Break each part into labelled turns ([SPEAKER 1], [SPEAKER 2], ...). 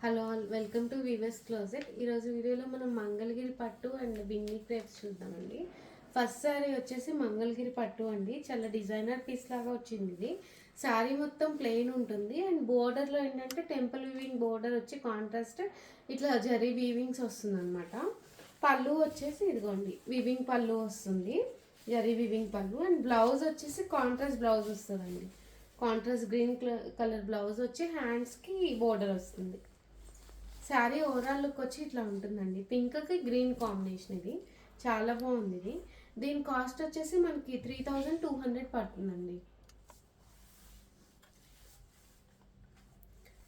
[SPEAKER 1] Hello welcome to Weavers Closet. ఈరోజు వీడియోలో మనం మంగళగిరి పట్టు అండ్ బిన్ని క్రేప్స్ చూద్దామండి. ఫస్ట్ శారీ వచ్చేసి మంగళగిరి పట్టు అండి. చాలా డిజైనర్ పీస్ లాగా వచ్చింది ఇది. శారీ మొత్తం ప్లెయిన్ ఉంటుంది అండ్ బోర్డర్లో ఏంటంటే టెంపుల్ వీవింగ్ బోర్డర్ వచ్చి కాంట్రాస్ట్ ఇట్లా జరీ వీవింగ్స్ వస్తుంది అనమాట. పళ్ళు వచ్చేసి ఇదిగోండి వీవింగ్ పళ్ళు వస్తుంది, జరీ వీవింగ్ పళ్ళు. అండ్ బ్లౌజ్ వచ్చేసి కాంట్రాస్ట్ బ్లౌజ్ వస్తుందండి. కాంట్రాస్ట్ గ్రీన్ కలర్ బ్లౌజ్ వచ్చి హ్యాండ్స్కి బోర్డర్ వస్తుంది. శారీ ఓవరాల్ లుక్ వచ్చి ఇట్లా ఉంటుందండి. పింక్కి గ్రీన్ కాంబినేషన్, ఇది చాలా బాగుంది. ఇది దీని కాస్ట్ వచ్చేసి మనకి 3200 పడుతుందండి.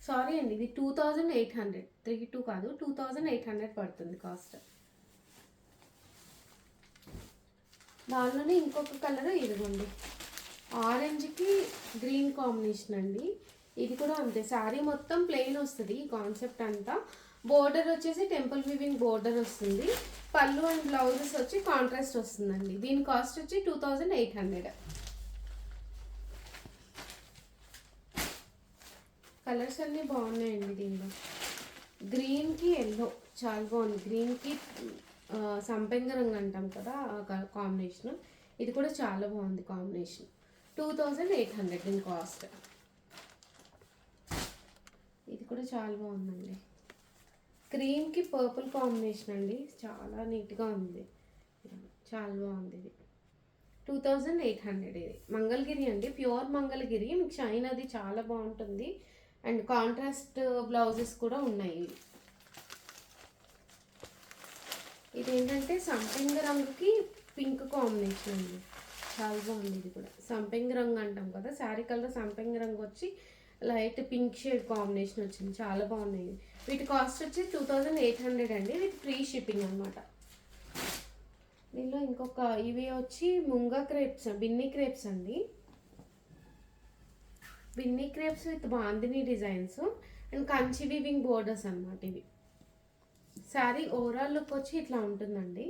[SPEAKER 1] సారీ అండి, ఇది 2800, 32 కాదు 2800 పడుతుంది కాస్ట్. దానిలోనే ఇంకొక కలర్ ఇదిగోండి, ఆరెంజ్కి గ్రీన్ కాంబినేషన్ అండి. ఇది కూడా అంతే, శారీ మొత్తం ప్లెయిన్ వస్తుంది. ఈ కాన్సెప్ట్ అంతా బోర్డర్ వచ్చేసి టెంపుల్ వీవింగ్ బోర్డర్ వస్తుంది. పళ్ళు అండ్ బ్లౌజెస్ వచ్చి కాంట్రాస్ట్ వస్తుందండి. దీని కాస్ట్ వచ్చి 2800. కలర్స్ అన్నీ బాగున్నాయండి. దీనిలో గ్రీన్కి ఎల్లో చాలా బాగుంది. గ్రీన్కి సంపెంగ రంగు అంటాం కదా, కాంబినేషన్. ఇది కూడా చాలా బాగుంది కాంబినేషన్. 2800 దీని కాస్ట్. ఇది కూడా చాలా బాగుందండి. క్రీమ్కి పర్పుల్ కాంబినేషన్ అండి, చాలా నీట్గా ఉంది, చాలా బాగుంది. ఇది 2800. ఇది మంగళగిరి అండి, ప్యూర్ మంగళగిరి. మీకు షైన్ అది చాలా బాగుంటుంది అండ్ కాంట్రాస్ట్ బ్లౌజెస్ కూడా ఉన్నాయి. ఇది ఏంటంటే సంపెంగ రంగుకి పింక్ కాంబినేషన్ అండి, చాలా బాగుంది. ఇది కూడా సంపెంగ రంగు అంటాం కదా, శారీ కలర్ సంపెంగ రంగు వచ్చి లైట్ పింక్ షేడ్ కాంబినేషన్ వచ్చింది, చాలా బాగున్నాయి. వీటి కాస్ట్ వచ్చి 2800 అండి, విత్ ఫ్రీ షిప్పింగ్ అనమాట. దీనిలో ఇంకొక ఇవి వచ్చి ముంగా క్రేప్స్, బిన్ని క్రేప్స్ అండి. Binny crepes with bandhani designs and Kanchi weaving borders అనమాట. ఇవి శారీ ఓవరాల్ లుక్ వచ్చి ఇట్లా ఉంటుందండి.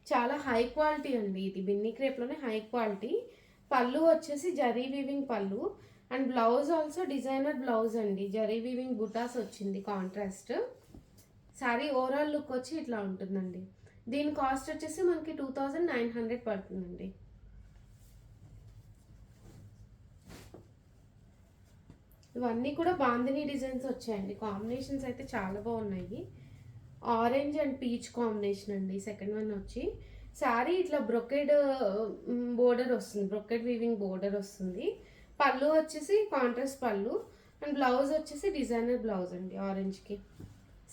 [SPEAKER 1] చాలా హై క్వాలిటీ అండి. ఇది బిన్ని క్రేప్లోనే హై క్వాలిటీ. పళ్ళు వచ్చేసి జరీ వీవింగ్ పళ్ళు and blouse also designer blouse అండి. జరీ వీవింగ్ బుటాస్ వచ్చింది కాంట్రాస్ట్. శారీ ఓవరాల్ లుక్ వచ్చి ఇట్లా ఉంటుందండి. దీని కాస్ట్ వచ్చేసి మనకి 2900 పడుతుందండి. ఇవన్నీ కూడా బాందిని డిజైన్స్ వచ్చాయండి. కాంబినేషన్స్ అయితే చాలా బాగున్నాయి. ఆరెంజ్ అండ్ పీచ్ కాంబినేషన్ అండి సెకండ్ వన్ వచ్చి. శారీ ఇట్లా బ్రొకెడ్ బోర్డర్ వస్తుంది, బ్రొకెడ్ వీవింగ్ బోర్డర్ వస్తుంది. పళ్ళు వచ్చేసి కాంట్రాస్ట్ పళ్ళు అండ్ బ్లౌజ్ వచ్చేసి డిజైనర్ బ్లౌజ్ అండి ఆరెంజ్కి.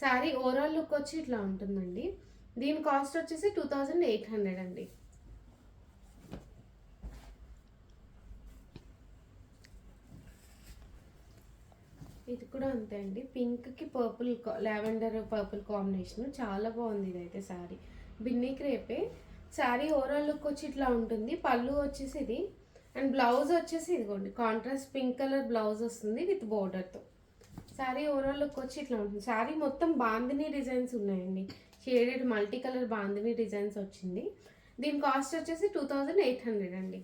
[SPEAKER 1] శారీ ఓవరాల్ లుక్ వచ్చి ఇట్లా ఉంటుందండి. దీని కాస్ట్ వచ్చేసి 2800 అండి. ఇది కూడా అంతే అండి, పింక్కి పర్పుల్, లావెండర్ పర్పుల్ కాంబినేషన్, చాలా బాగుంది. ఇదైతే శారీ బిన్నీ క్రేపే. శారీ ఓవరాల్ లుక్ వచ్చి ఇట్లా ఉంటుంది. పళ్ళు వచ్చేసి ఇది అండ్ బ్లౌజ్ వచ్చేసి ఇదిగోండి కాంట్రాస్ట్ పింక్ కలర్ బ్లౌజ్ వస్తుంది విత్ బోర్డర్తో. శారీ ఓవరాల్ లుక్ వచ్చి ఇట్లా ఉంటుంది. శారీ మొత్తం బాందిని డిజైన్స్ ఉన్నాయండి, shaded multi colour bandhani designs వచ్చింది. దీని కాస్ట్ వచ్చేసి 2800 అండి.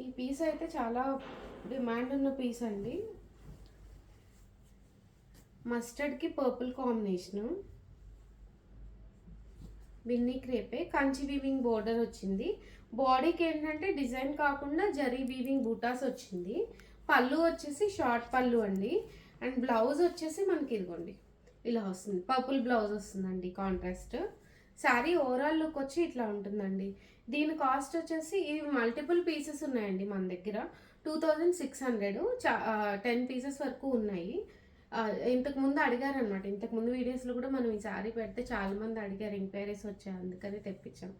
[SPEAKER 1] ఈ పీస్ అయితే చాలా డిమాండ్ ఉన్న పీస్ అండి. మస్టర్డ్కి purple combination, Binny crepe, Kanchi weaving border వచ్చింది. బాడీకి ఏంటంటే డిజైన్ కాకుండా జరీ వీవింగ్ బూటాస్ వచ్చింది. పళ్ళు వచ్చేసి షార్ట్ పళ్ళు అండి అండ్ బ్లౌజ్ వచ్చేసి మనకి ఇదిగోండి ఇలా వస్తుంది, పర్పుల్ బ్లౌజ్ వస్తుందండి కాంట్రాస్ట్. శారీ ఓవరాల్ లుక్ వచ్చి ఇట్లా ఉంటుందండి. దీని కాస్ట్ వచ్చేసి ఇవి మల్టిపుల్ పీసెస్ ఉన్నాయండి మన దగ్గర. 2600, 10 పీసెస్ వరకు ఉన్నాయి. ఇంతకుముందు అడిగారు అనమాట, ఇంతకుముందు వీడియోస్లో కూడా మనం ఈ శారీ పెడితే చాలామంది అడిగారు, ఎంక్వైరీస్ వచ్చాయి, అందుకని తెప్పించాం.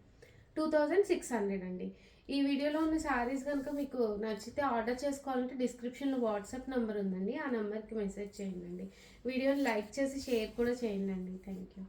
[SPEAKER 1] 2600 అండి. ఈ వీడియోలో ఉన్న శారీస్ కనుక మీకు నచ్చితే ఆర్డర్ చేసుకోవాలంటే డిస్క్రిప్షన్లో వాట్సాప్ నెంబర్ ఉందండి, ఆ నెంబర్కి మెసేజ్ చేయండి. వీడియోని లైక్ చేసి షేర్ కూడా చేయండి. Thank you.